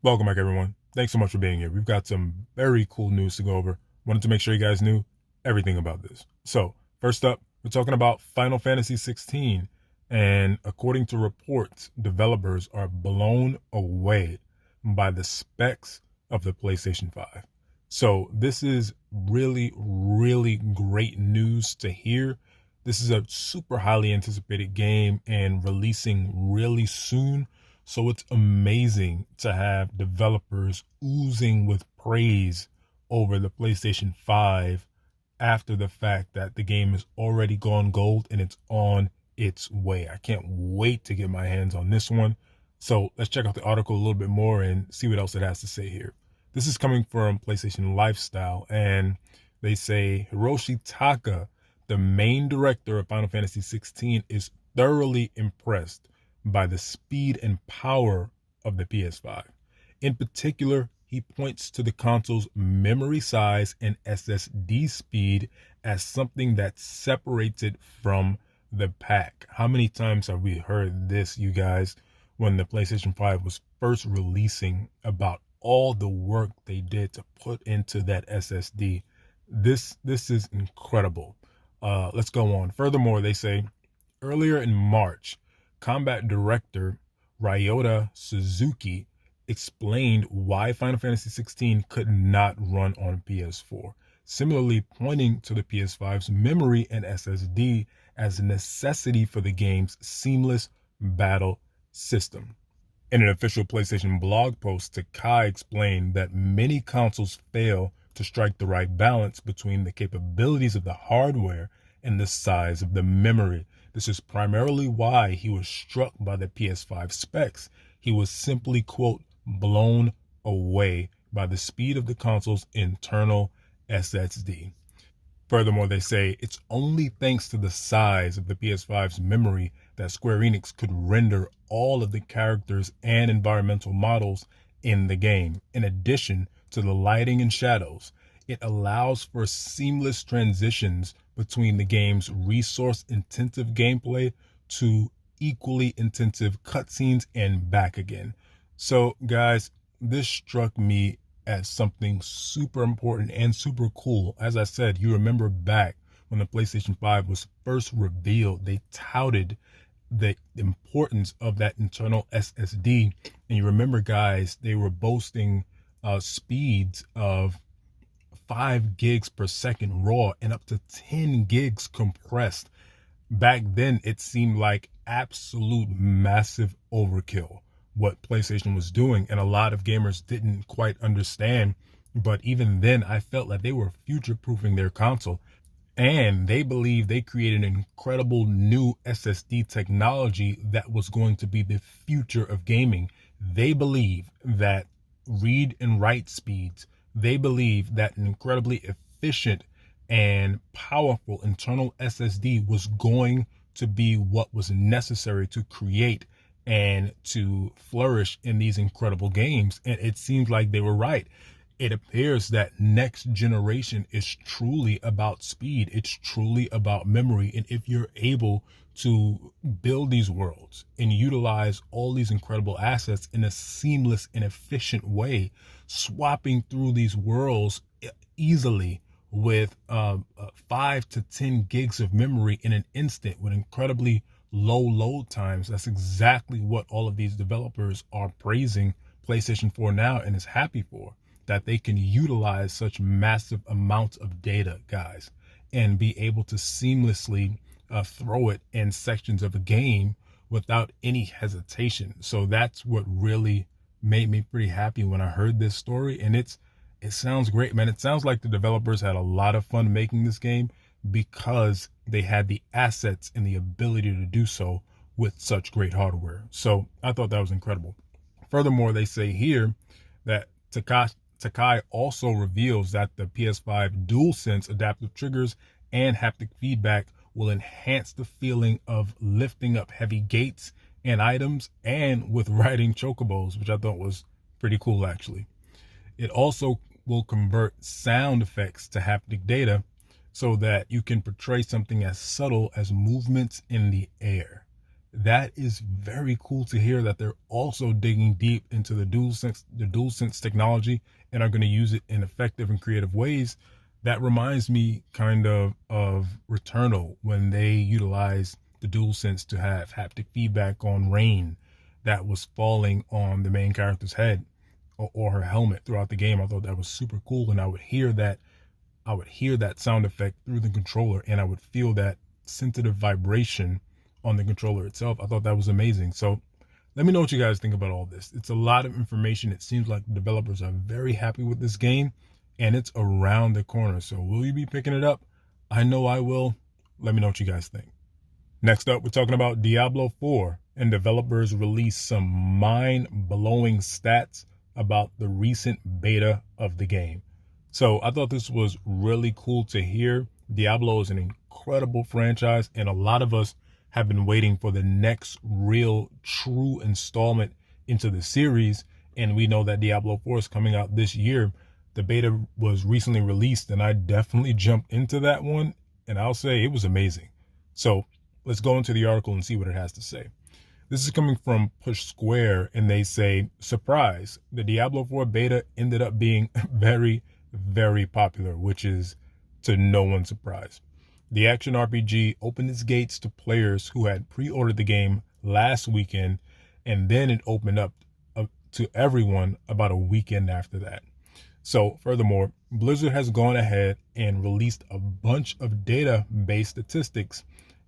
Welcome back, everyone. Thanks so much for being here. We've got some very cool news to go over. Wanted to make sure you guys knew everything about this. So, first up, we're talking about Final Fantasy 16. And according to reports, developers are blown away by the specs of the PlayStation 5. So, this is really, really great news to hear. This is a super highly anticipated game and releasing really soon. So it's amazing to have developers oozing with praise over the PlayStation 5 after the fact that the game has already gone gold and it's on its way. I can't wait to get my hands on this one. So let's check out the article a little bit more and see what else it has to say here. This is coming from PlayStation Lifestyle, and they say Hiroshi Taka, the main director of Final Fantasy 16, is thoroughly impressed by the speed and power of the PS5. In particular, he points to the console's memory size and SSD speed as something that separates it from the pack. How many times have we heard this, you guys, when the PlayStation 5 was first releasing, about all the work they did to put into that SSD? This is incredible. Let's go on. Furthermore, they say earlier in March, combat director Ryota Suzuki explained why Final Fantasy 16 could not run on PS4, similarly pointing to the PS5's memory and SSD as a necessity for the game's seamless battle system. In an official PlayStation blog post, Takai explained that many consoles fail to strike the right balance between the capabilities of the hardware and the size of the memory. This is primarily why he was struck by the PS5 specs. He was simply, quote, blown away by the speed of the console's internal SSD. Furthermore, they say it's only thanks to the size of the PS5's memory that Square Enix could render all of the characters and environmental models in the game. In addition to the lighting and shadows, it allows for seamless transitions between the game's resource-intensive gameplay to equally intensive cutscenes and back again. So, guys, this struck me as something super important and super cool. As I said, you remember back when the PlayStation 5 was first revealed, they touted the importance of that internal SSD. And you remember, guys, they were boasting speeds of 5 gigs per second raw and up to 10 gigs compressed. Back then, it seemed like absolute massive overkill what PlayStation was doing, and a lot of gamers didn't quite understand. But even then, I felt like they were future-proofing their console, and they believed they created an incredible new SSD technology that was going to be the future of gaming. They believe that read and write speeds, they believe that an incredibly efficient and powerful internal SSD was going to be what was necessary to create and to flourish in these incredible games. And it seems like they were right. It appears that next generation is truly about speed. It's truly about memory. And if you're able to build these worlds and utilize all these incredible assets in a seamless and efficient way, swapping through these worlds easily with 5 to 10 gigs of memory in an instant with incredibly low load times, that's exactly what all of these developers are praising PlayStation 4 now and is happy for, that they can utilize such massive amounts of data, guys, and be able to seamlessly throw it in sections of a game without any hesitation. So that's what really made me pretty happy when I heard this story. And it sounds great, man. It sounds like the developers had a lot of fun making this game because they had the assets and the ability to do so with such great hardware. So I thought that was incredible. Furthermore, they say here that Takai also reveals that the PS5 DualSense adaptive triggers and haptic feedback will enhance the feeling of lifting up heavy gates and items and with riding chocobos, which I thought was pretty cool, actually. It also will convert sound effects to haptic data so that you can portray something as subtle as movements in the air. that is very cool to hear that they're also digging deep into the DualSense technology and are going to use it in effective and creative ways. That reminds me kind of Returnal, when they utilized the DualSense to have haptic feedback on rain that was falling on the main character's head or her helmet throughout the game. I thought that was super cool, and I would hear that sound effect through the controller, and I would feel that sensitive vibration on the controller itself. I thought that was amazing. So let me know what you guys think about all this. It's a lot of information. It seems like the developers are very happy with this game, and it's around the corner. So will you be picking it up? I know I will. Let me know what you guys think. Next up, we're talking about Diablo 4, and developers released some mind-blowing stats about the recent beta of the game. So I thought this was really cool to hear. Diablo is an incredible franchise, and a lot of us have been waiting for the next real true installment into the series. And we know that Diablo 4 is coming out this year. The beta was recently released, and I definitely jumped into that one, and I'll say it was amazing. So let's go into the article and see what it has to say. This is coming from Push Square, and they say, surprise, the Diablo 4 beta ended up being very, very popular, which is to no one's surprise. The action RPG opened its gates to players who had pre-ordered the game last weekend, and then it opened up to everyone about a weekend after that. So furthermore, Blizzard has gone ahead and released a bunch of data-based statistics,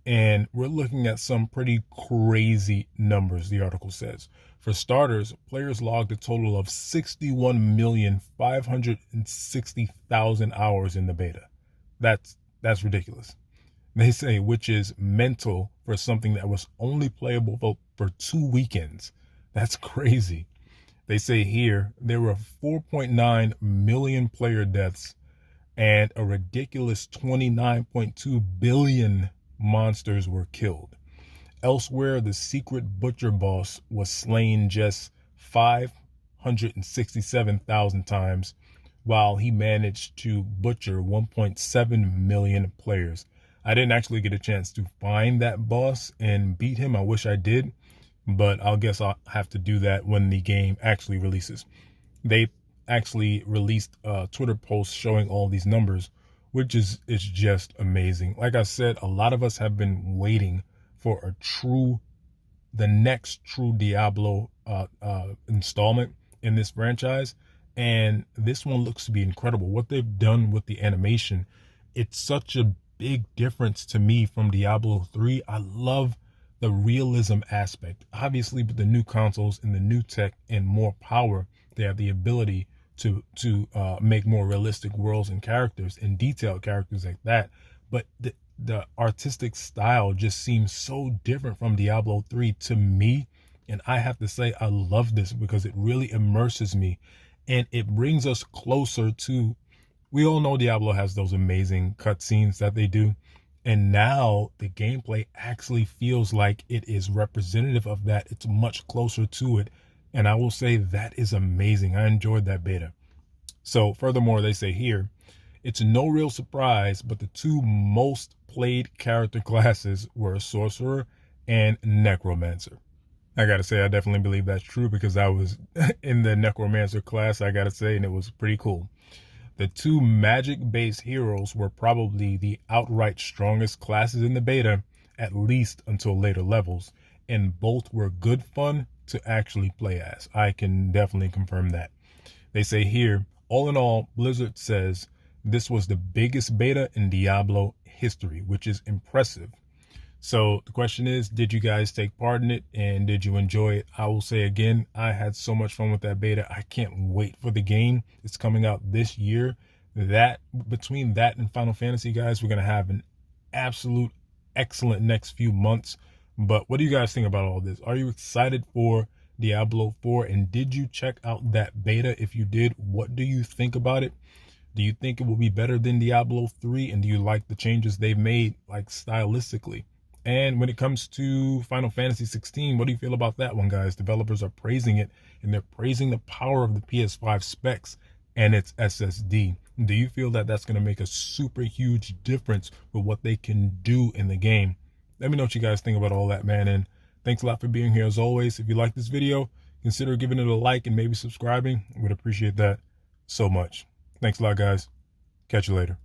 and we're looking at some pretty crazy numbers, the article says. For starters, players logged a total of 61,560,000 hours in the beta. That's ridiculous. They say, which is mental for something that was only playable for 2 weekends. That's crazy. They say here there were 4.9 million player deaths and a ridiculous 29.2 billion monsters were killed. Elsewhere, the secret butcher boss was slain just 567,000 times, while he managed to butcher 1.7 million players. I didn't actually get a chance to find that boss and beat him. I wish I did, but I guess I'll have to do that when the game actually releases. They actually released a Twitter post showing all these numbers, which is just amazing. Like I said, a lot of us have been waiting for the next true Diablo installment in this franchise, and this one looks to be incredible. What they've done with the animation, it's such a big difference to me from Diablo 3. I love the realism aspect. Obviously, with the new consoles and the new tech and more power, they have the ability to make more realistic worlds and characters and detailed characters like that. But the artistic style just seems so different from Diablo 3 to me. And I have to say, I love this because it really immerses me and it brings us closer to, we all know Diablo has those amazing cutscenes that they do. And now the gameplay actually feels like it is representative of that. It's much closer to it. And I will say that is amazing. I enjoyed that beta. So furthermore, they say here, it's no real surprise, but the two most played character classes were Sorcerer and Necromancer. I gotta say, I definitely believe that's true because I was in the Necromancer class, I gotta say, and it was pretty cool. The two magic-based heroes were probably the outright strongest classes in the beta, at least until later levels, and both were good fun to actually play as. I can definitely confirm that. They say here, all in all, Blizzard says this was the biggest beta in Diablo history, which is impressive. So the question is, did you guys take part in it and did you enjoy it? I will say again, I had so much fun with that beta. I can't wait for the game. It's coming out this year. Between that and Final Fantasy, guys, we're going to have an absolute excellent next few months. But what do you guys think about all this? Are you excited for Diablo 4? And did you check out that beta? If you did, what do you think about it? Do you think it will be better than Diablo 3? And do you like the changes they've made, like stylistically? And when it comes to Final Fantasy 16, what do you feel about that one, guys? Developers are praising it, and they're praising the power of the PS5 specs and its SSD. Do you feel that that's going to make a super huge difference with what they can do in the game? Let me know what you guys think about all that, man. And Thanks a lot for being here as always. If you like this video, consider giving it a like and maybe subscribing. Would appreciate that so much. Thanks a lot, guys. Catch you later.